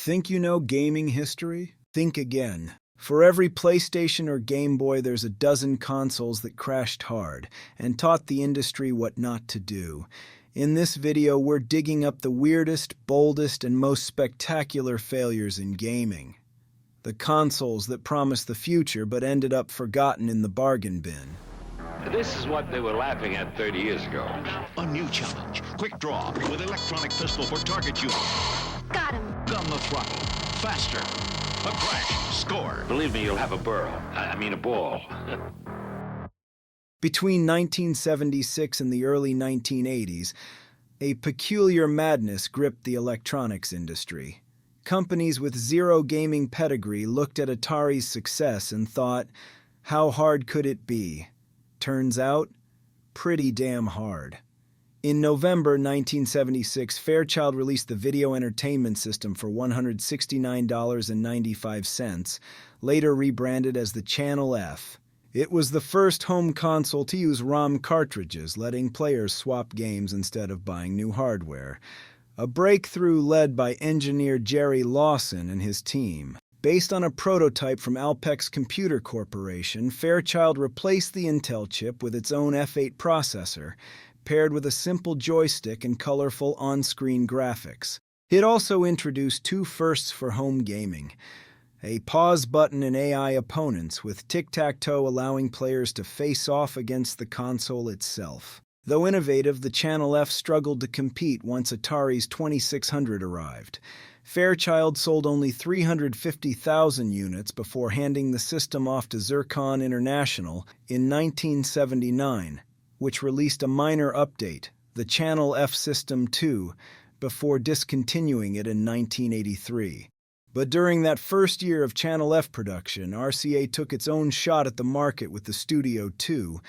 Think you know gaming history? Think again. For every PlayStation or Game Boy, there's a dozen consoles that crashed hard and taught the industry what not to do. In this video, we're digging up the weirdest, boldest, and most spectacular failures in gaming. The consoles that promised the future but ended up forgotten in the bargain bin. This is what they were laughing at 30 years ago. A new challenge. Quick draw with electronic pistol for target shooting. Got him. Gun the throttle. Faster. A crash. Score. Believe me, you'll have a burrow. I mean a ball. Between 1976 and the early 1980s, a peculiar madness gripped the electronics industry. Companies with zero gaming pedigree looked at Atari's success and thought, how hard could it be? Turns out, pretty damn hard. In November 1976, Fairchild released the Video Entertainment System for $169.95, later rebranded as the Channel F. It was the first home console to use ROM cartridges, letting players swap games instead of buying new hardware. A breakthrough led by engineer Jerry Lawson and his team. Based on a prototype from Alpex Computer Corporation, Fairchild replaced the Intel chip with its own F8 processor, paired with a simple joystick and colorful on-screen graphics. It also introduced two firsts for home gaming: a pause button and AI opponents, with tic-tac-toe allowing players to face off against the console itself. Though innovative, the Channel F struggled to compete once Atari's 2600 arrived. Fairchild sold only 350,000 units before handing the system off to Zircon International in 1979, which released a minor update, the Channel F System 2, before discontinuing it in 1983. But during that first year of Channel F production, RCA took its own shot at the market with the Studio 2,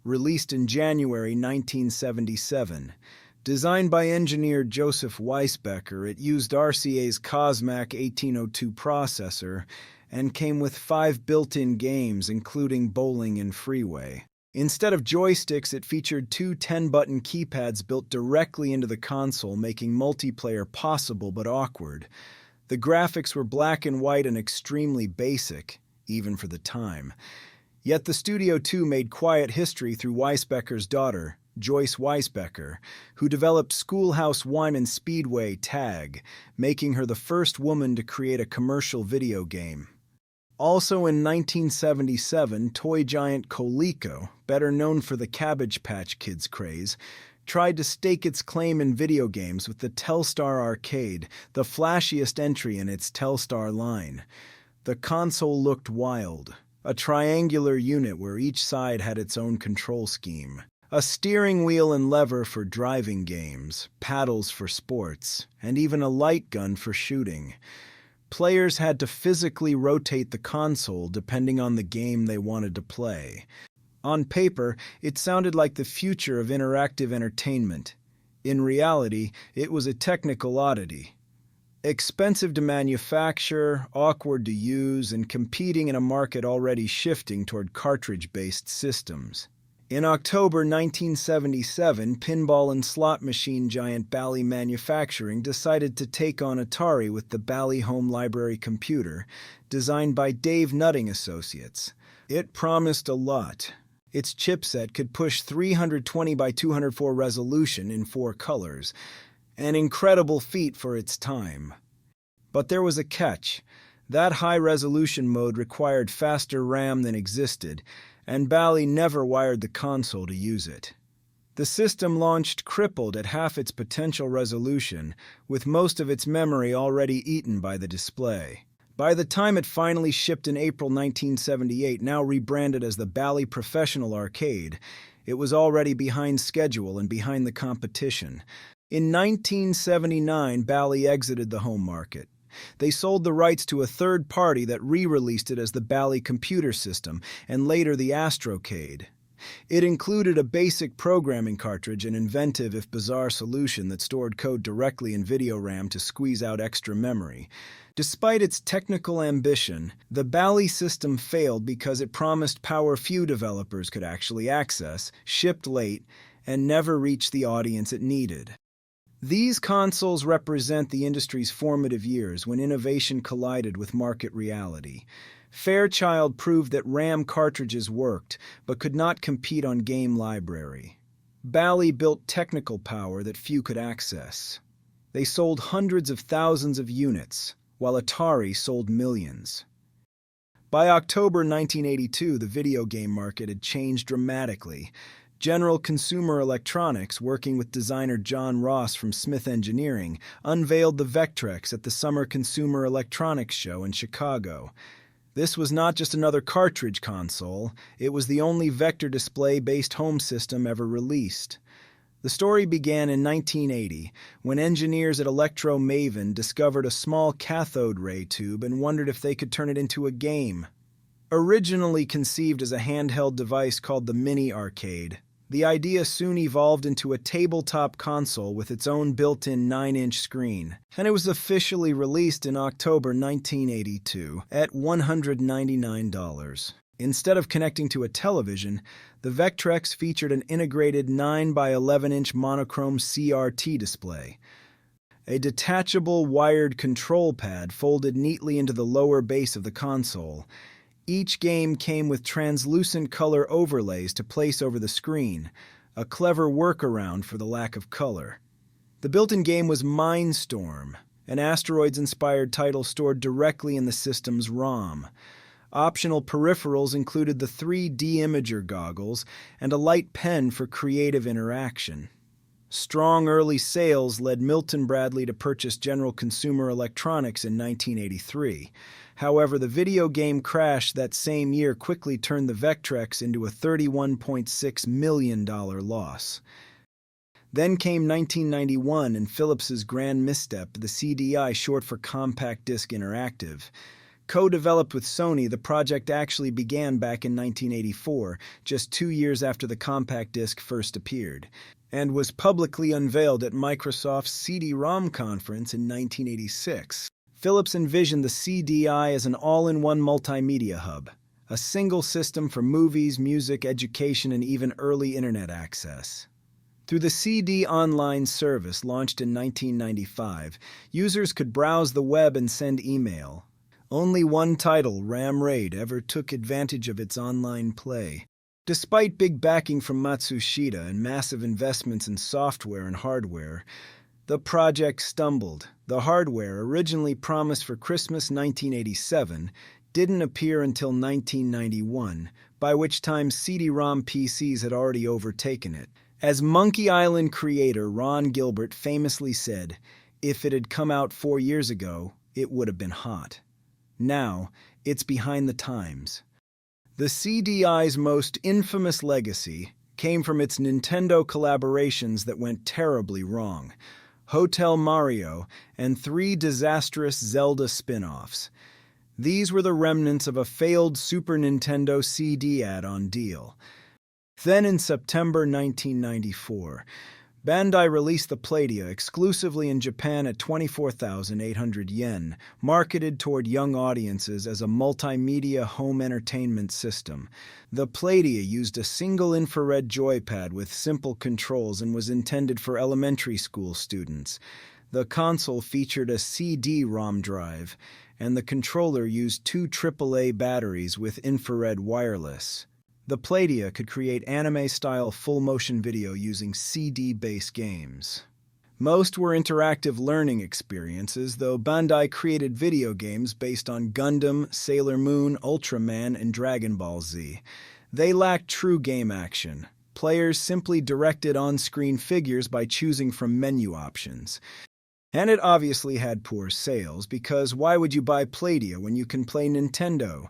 released in January 1977. Designed by engineer Joseph Weisbecker, it used RCA's Cosmac 1802 processor and came with 5 built-in games, including Bowling and Freeway. Instead of joysticks, it featured 2 10-button keypads built directly into the console, making multiplayer possible but awkward. The graphics were black and white and extremely basic, even for the time. Yet the Studio 2 made quiet history through Weisbecker's daughter, Joyce Weisbecker, who developed Schoolhouse Wine and Speedway Tag, making her the first woman to create a commercial video game. Also in 1977, toy giant Coleco, better known for the Cabbage Patch Kids craze, tried to stake its claim in video games with the Telstar Arcade, the flashiest entry in its Telstar line. The console looked wild, a triangular unit where each side had its own control scheme. A steering wheel and lever for driving games, paddles for sports, and even a light gun for shooting. Players had to physically rotate the console depending on the game they wanted to play. On paper, it sounded like the future of interactive entertainment. In reality, it was a technical oddity. Expensive to manufacture, awkward to use, and competing in a market already shifting toward cartridge-based systems. In October 1977, pinball and slot machine giant Bally Manufacturing decided to take on Atari with the Bally Home Library computer, designed by Dave Nutting Associates. It promised a lot. Its chipset could push 320 by 204 resolution in 4 colors, an incredible feat for its time. But there was a catch. That high-resolution mode required faster RAM than existed, and Bally never wired the console to use it. The system launched crippled at half its potential resolution, with most of its memory already eaten by the display. By the time it finally shipped in April 1978, now rebranded as the Bally Professional Arcade, it was already behind schedule and behind the competition. In 1979, Bally exited the home market. They sold the rights to a third party that re-released it as the Bally Computer System, and later the Astrocade. It included a basic programming cartridge, an inventive if bizarre solution that stored code directly in video RAM to squeeze out extra memory. Despite its technical ambition, the Bally system failed because it promised power few developers could actually access, shipped late, and never reached the audience it needed. These consoles represent the industry's formative years when innovation collided with market reality. Fairchild proved that RAM cartridges worked, but could not compete on game library. Bally built technical power that few could access. They sold hundreds of thousands of units, while Atari sold millions. By October 1982, the video game market had changed dramatically. General Consumer Electronics, working with designer John Ross from Smith Engineering, unveiled the Vectrex at the Summer Consumer Electronics Show in Chicago. This was not just another cartridge console, it was the only vector display-based home system ever released. The story began in 1980, when engineers at Electro Maven discovered a small cathode ray tube and wondered if they could turn it into a game. Originally conceived as a handheld device called the Mini Arcade, the idea soon evolved into a tabletop console with its own built-in 9-inch screen, and it was officially released in October 1982 at $199. Instead of connecting to a television, the Vectrex featured an integrated 9 by 11-inch monochrome CRT display. A detachable wired control pad folded neatly into the lower base of the console. Each game came with translucent color overlays to place over the screen, a clever workaround for the lack of color. The built-in game was Mindstorm, an asteroids-inspired title stored directly in the system's ROM. Optional peripherals included the 3D imager goggles and a light pen for creative interaction. Strong early sales led Milton Bradley to purchase General Consumer Electronics in 1983. However, the video game crash that same year quickly turned the Vectrex into a $31.6 million loss. Then came 1991 and Philips's grand misstep, the CDI, short for Compact Disc Interactive. Co-developed with Sony, the project actually began back in 1984, just 2 years after the compact disc first appeared, and was publicly unveiled at Microsoft's CD-ROM conference in 1986. Philips envisioned the CDI as an all-in-one multimedia hub, a single system for movies, music, education, and even early internet access. Through the CD Online service launched in 1995, users could browse the web and send email. Only one title, Ram Raid, ever took advantage of its online play. Despite big backing from Matsushita and massive investments in software and hardware, the project stumbled. The hardware, originally promised for Christmas 1987, didn't appear until 1991, by which time CD-ROM PCs had already overtaken it. As Monkey Island creator Ron Gilbert famously said, "If it had come out 4 years ago, it would have been hot." Now, it's behind the times. The CDI's most infamous legacy came from its Nintendo collaborations that went terribly wrong: Hotel Mario and 3 disastrous Zelda spin-offs. These were the remnants of a failed Super Nintendo CD add-on deal. Then in September 1994, Bandai released the Playdia exclusively in Japan at 24,800 yen, marketed toward young audiences as a multimedia home entertainment system. The Playdia used a single infrared joypad with simple controls and was intended for elementary school students. The console featured a CD-ROM drive, and the controller used 2 AAA batteries with infrared wireless. The Playdia could create anime-style full-motion video using CD-based games. Most were interactive learning experiences, though Bandai created video games based on Gundam, Sailor Moon, Ultraman, and Dragon Ball Z. They lacked true game action. Players simply directed on-screen figures by choosing from menu options. And it obviously had poor sales, because why would you buy Playdia when you can play Nintendo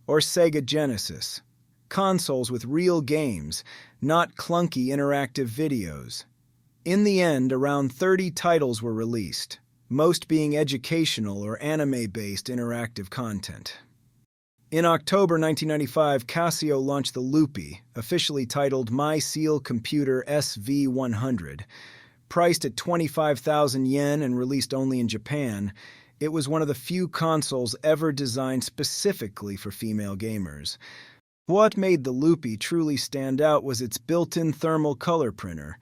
or Sega Genesis? Consoles with real games, not clunky interactive videos. In the end, around 30 titles were released, most being educational or anime-based interactive content. In October 1995, Casio launched the Loopy, officially titled My Seal Computer SV100. Priced at 25,000 yen and released only in Japan, it was one of the few consoles ever designed specifically for female gamers. What made the Loopy truly stand out was its built-in thermal color printer.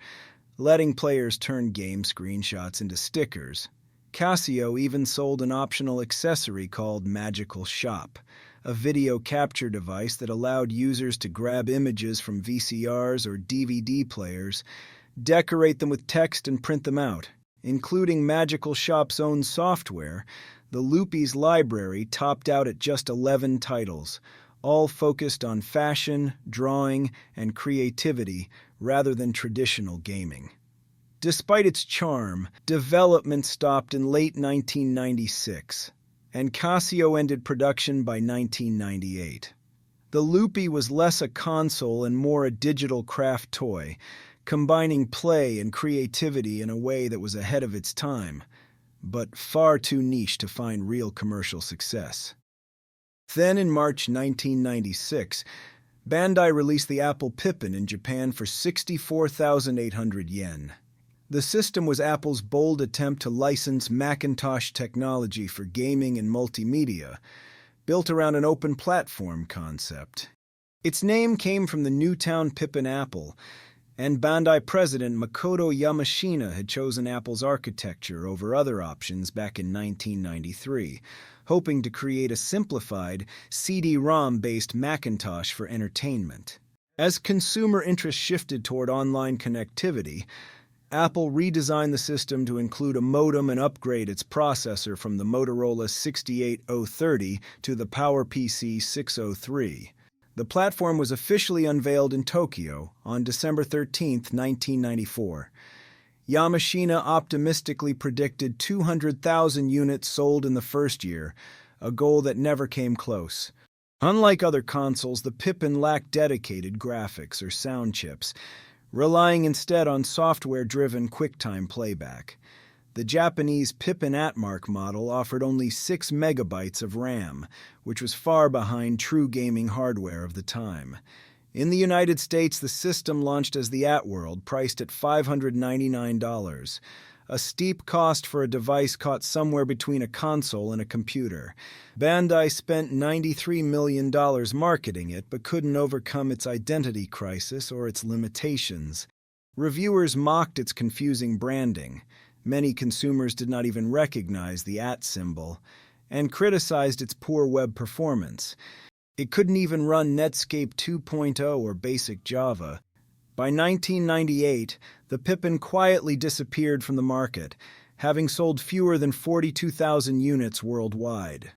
letting players turn game screenshots into stickers. Casio even sold an optional accessory called Magical Shop, a video capture device that allowed users to grab images from VCRs or DVD players, decorate them with text, and print them out. Including Magical Shop's own software, the Loopy's library topped out at just 11 titles, all focused on fashion, drawing, and creativity rather than traditional gaming. Despite its charm, development stopped in late 1996, and Casio ended production by 1998. The Loopy was less a console and more a digital craft toy, combining play and creativity in a way that was ahead of its time, but far too niche to find real commercial success. Then in March 1996, Bandai released the Apple Pippin in Japan for 64,800 yen. The system was Apple's bold attempt to license Macintosh technology for gaming and multimedia, built around an open platform concept. Its name came from the Newtown Pippin apple, and Bandai president Makoto Yamashina had chosen Apple's architecture over other options back in 1993, hoping to create a simplified CD-ROM-based Macintosh for entertainment. As consumer interest shifted toward online connectivity, Apple redesigned the system to include a modem and upgrade its processor from the Motorola 68030 to the PowerPC 603. The platform was officially unveiled in Tokyo on December 13, 1994. Yamashina optimistically predicted 200,000 units sold in the first year, a goal that never came close. Unlike other consoles, the Pippin lacked dedicated graphics or sound chips, relying instead on software-driven QuickTime playback. The Japanese Pippin Atmark model offered only 6 megabytes of RAM, which was far behind true gaming hardware of the time. In the United States, the system launched as the Atworld, priced at $599, a steep cost for a device caught somewhere between a console and a computer. Bandai spent $93 million marketing it, but couldn't overcome its identity crisis or its limitations. Reviewers mocked its confusing branding. Many consumers did not even recognize the @ symbol, and criticized its poor web performance. It couldn't even run Netscape 2.0 or basic Java. By 1998, the Pippin quietly disappeared from the market, having sold fewer than 42,000 units worldwide.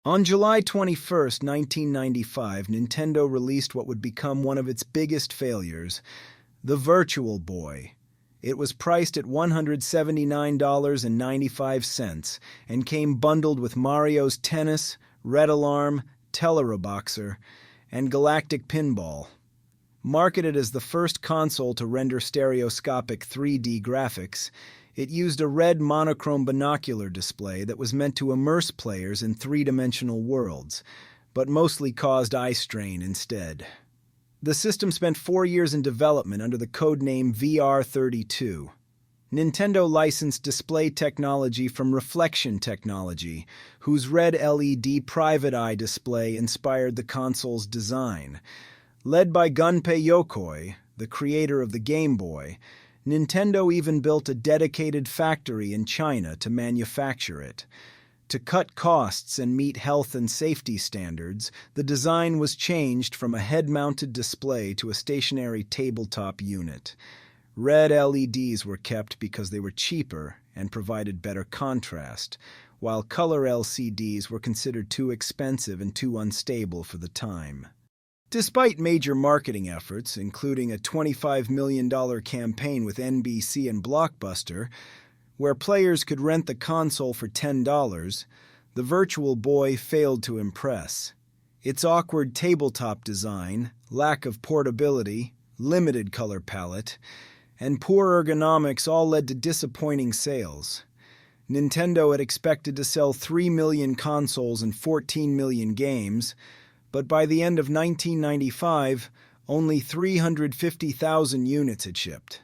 On July 21, 1995, Nintendo released what would become one of its biggest failures, the Virtual Boy. It was priced at $179.95 and came bundled with Mario's Tennis, Red Alarm, Teleraboxer, and Galactic Pinball. Marketed as the first console to render stereoscopic 3D graphics, it used a red monochrome binocular display that was meant to immerse players in three-dimensional worlds, but mostly caused eye strain instead. The system spent 4 years in development under the codename VR32. Nintendo licensed display technology from Reflection Technology, whose red LED private eye display inspired the console's design. Led by Gunpei Yokoi, the creator of the Game Boy, Nintendo even built a dedicated factory in China to manufacture it. To cut costs and meet health and safety standards, the design was changed from a head-mounted display to a stationary tabletop unit. Red LEDs were kept because they were cheaper and provided better contrast, while color LCDs were considered too expensive and too unstable for the time. Despite major marketing efforts, including a $25 million campaign with NBC and Blockbuster, where players could rent the console for $10, the Virtual Boy failed to impress. Its awkward tabletop design, lack of portability, limited color palette, and poor ergonomics all led to disappointing sales. Nintendo had expected to sell 3 million consoles and 14 million games, but by the end of 1995, only 350,000 units had shipped.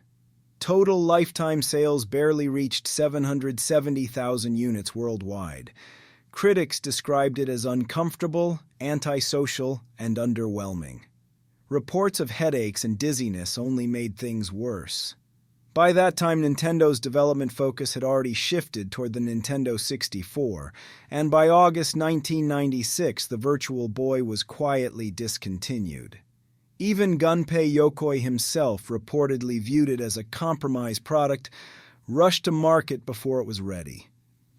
Total lifetime sales barely reached 770,000 units worldwide. Critics described it as uncomfortable, antisocial, and underwhelming. Reports of headaches and dizziness only made things worse. By that time, Nintendo's development focus had already shifted toward the Nintendo 64, and by August 1996, the Virtual Boy was quietly discontinued. Even Gunpei Yokoi himself reportedly viewed it as a compromise product, rushed to market before it was ready.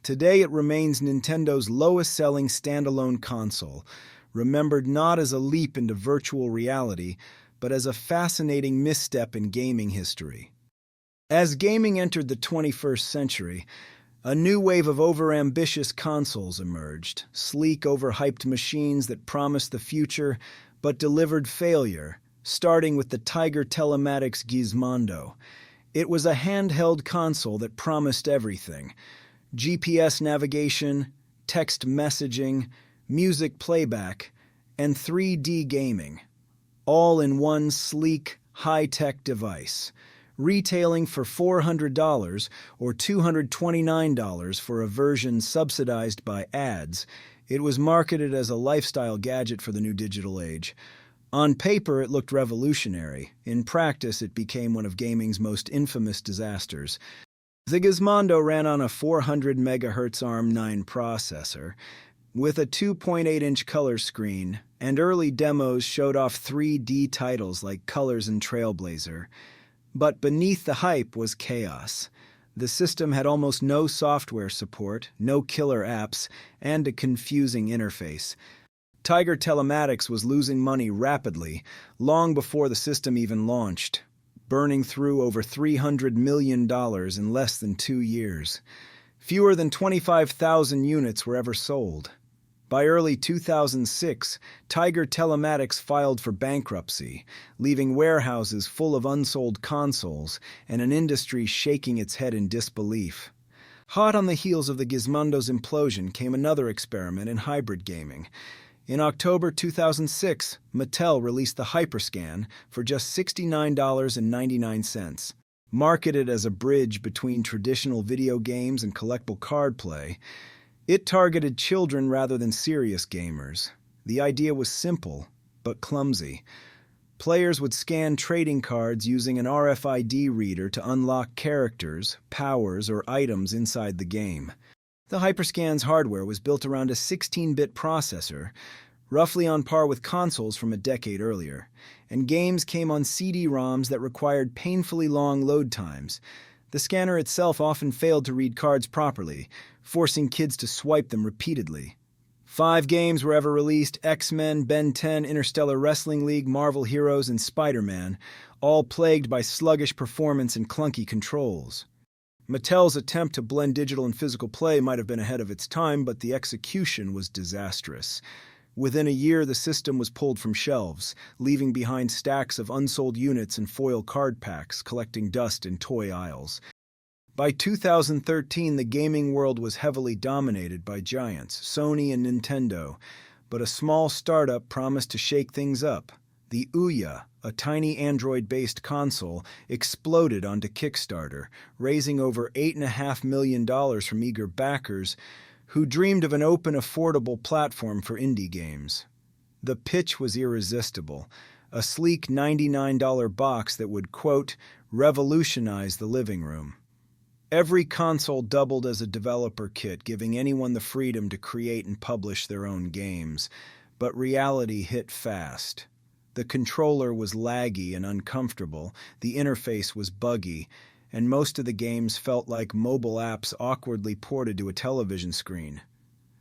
Today it remains Nintendo's lowest-selling standalone console, remembered not as a leap into virtual reality, but as a fascinating misstep in gaming history. As gaming entered the 21st century, a new wave of overambitious consoles emerged, sleek, overhyped machines that promised the future but delivered failure, starting with the Tiger Telematics Gizmondo. It was a handheld console that promised everything: GPS navigation, text messaging, music playback, and 3D gaming, all in one sleek, high-tech device. Retailing for $400 or $229 for a version subsidized by ads, it was marketed as a lifestyle gadget for the new digital age. On paper, it looked revolutionary. In practice, it became one of gaming's most infamous disasters. The Gizmondo ran on a 400 MHz ARM9 processor, with a 2.8-inch color screen, and early demos showed off 3D titles like Colors and Trailblazer. But beneath the hype was chaos. The system had almost no software support, no killer apps, and a confusing interface. Tiger Telematics was losing money rapidly, long before the system even launched, burning through over $300 million in less than 2 years. Fewer than 25,000 units were ever sold. By early 2006, Tiger Telematics filed for bankruptcy, leaving warehouses full of unsold consoles and an industry shaking its head in disbelief. Hot on the heels of the Gizmondo's implosion came another experiment in hybrid gaming. In October 2006, Mattel released the Hyperscan for just $69.99. Marketed as a bridge between traditional video games and collectible card play, it targeted children rather than serious gamers. The idea was simple, but clumsy. Players would scan trading cards using an RFID reader to unlock characters, powers, or items inside the game. The Hyperscan's hardware was built around a 16-bit processor, roughly on par with consoles from a decade earlier, and games came on CD-ROMs that required painfully long load times. The scanner itself often failed to read cards properly, forcing kids to swipe them repeatedly. 5 games were ever released: X-Men, Ben 10, Interstellar Wrestling League, Marvel Heroes, and Spider-Man, all plagued by sluggish performance and clunky controls. Mattel's attempt to blend digital and physical play might have been ahead of its time, but the execution was disastrous. Within a year, the system was pulled from shelves, leaving behind stacks of unsold units and foil card packs collecting dust in toy aisles. By 2013, the gaming world was heavily dominated by giants, Sony and Nintendo, but a small startup promised to shake things up. The Ouya, a tiny Android-based console, exploded onto Kickstarter, raising over $8.5 million from eager backers who dreamed of an open, affordable platform for indie games. The pitch was irresistible: a sleek $99 box that would, quote, revolutionize the living room. Every console doubled as a developer kit, giving anyone the freedom to create and publish their own games. But reality hit fast. The controller was laggy and uncomfortable, the interface was buggy, and most of the games felt like mobile apps awkwardly ported to a television screen.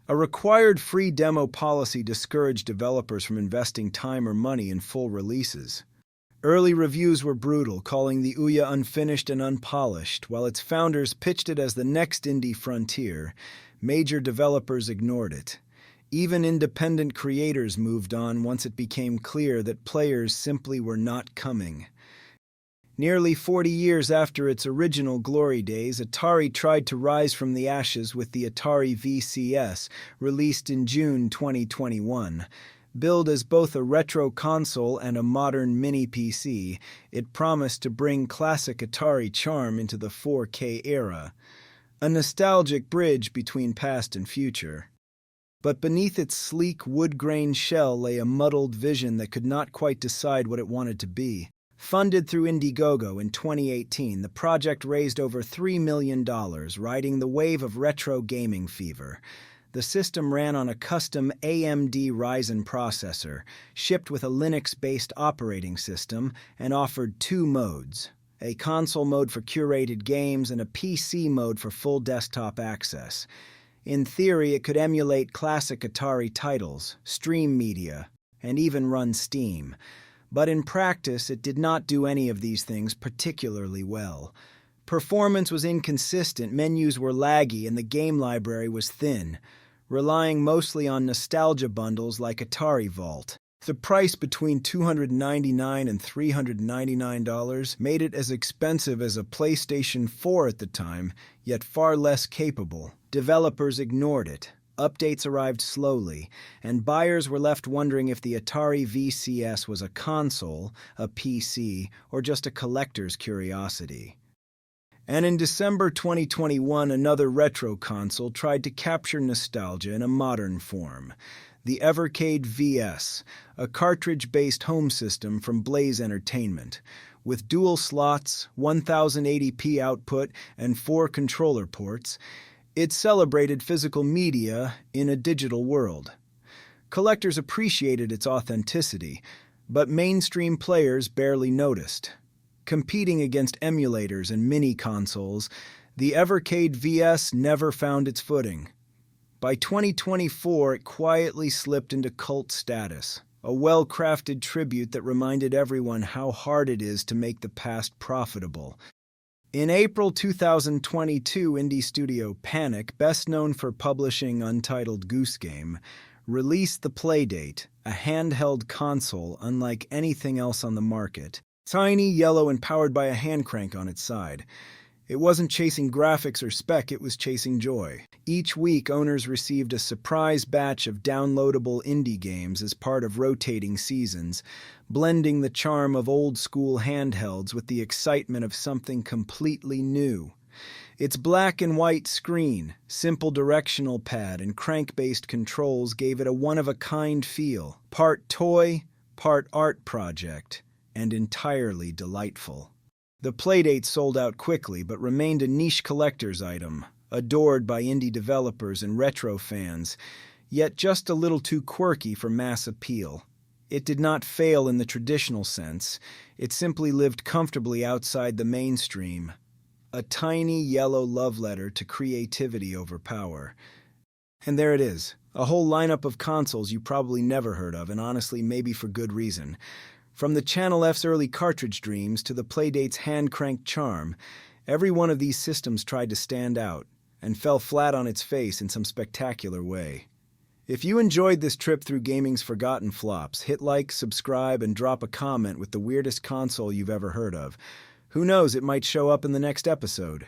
A required free demo policy discouraged developers from investing time or money in full releases. Early reviews were brutal, calling the Ouya unfinished and unpolished. While its founders pitched it as the next indie frontier, major developers ignored it. Even independent creators moved on once it became clear that players simply were not coming. Nearly 40 years after its original glory days, Atari tried to rise from the ashes with the Atari VCS, released in June 2021. Billed as both a retro console and a modern mini-PC, it promised to bring classic Atari charm into the 4K era, a nostalgic bridge between past and future. But beneath its sleek wood-grain shell lay a muddled vision that could not quite decide what it wanted to be. Funded through Indiegogo in 2018, the project raised over $3 million, riding the wave of retro gaming fever. The system ran on a custom AMD Ryzen processor, shipped with a Linux-based operating system, and offered two modes: a console mode for curated games and a PC mode for full desktop access. In theory, it could emulate classic Atari titles, stream media, and even run Steam. But in practice, it did not do any of these things particularly well. Performance was inconsistent, menus were laggy, and the game library was thin, relying mostly on nostalgia bundles like Atari Vault. The price between $299 and $399 made it as expensive as a PlayStation 4 at the time, yet far less capable. Developers ignored it. Updates arrived slowly, and buyers were left wondering if the Atari VCS was a console, a PC, or just a collector's curiosity. And in December 2021, another retro console tried to capture nostalgia in a modern form: the Evercade VS, a cartridge-based home system from Blaze Entertainment. With dual slots, 1080p output, and 4 controller ports, it celebrated physical media in a digital world. Collectors appreciated its authenticity, but mainstream players barely noticed. Competing against emulators and mini-consoles, the Evercade VS never found its footing. By 2024, it quietly slipped into cult status, a well-crafted tribute that reminded everyone how hard it is to make the past profitable. In April 2022, indie studio Panic, best known for publishing Untitled Goose Game, released the Playdate, a handheld console unlike anything else on the market. Tiny, yellow, and powered by a hand crank on its side. It wasn't chasing graphics or spec, it was chasing joy. Each week, owners received a surprise batch of downloadable indie games as part of rotating seasons, blending the charm of old-school handhelds with the excitement of something completely new. Its black and white screen, simple directional pad, and crank-based controls gave it a one-of-a-kind feel, part toy, part art project, and entirely delightful. The Playdate sold out quickly, but remained a niche collector's item, adored by indie developers and retro fans, yet just a little too quirky for mass appeal. It did not fail in the traditional sense, it simply lived comfortably outside the mainstream. A tiny yellow love letter to creativity over power. And there it is, a whole lineup of consoles you probably never heard of, and honestly maybe for good reason. From the Channel F's early cartridge dreams to the Playdate's hand-cranked charm, every one of these systems tried to stand out, and fell flat on its face in some spectacular way. If you enjoyed this trip through gaming's forgotten flops, hit like, subscribe, and drop a comment with the weirdest console you've ever heard of. Who knows, it might show up in the next episode.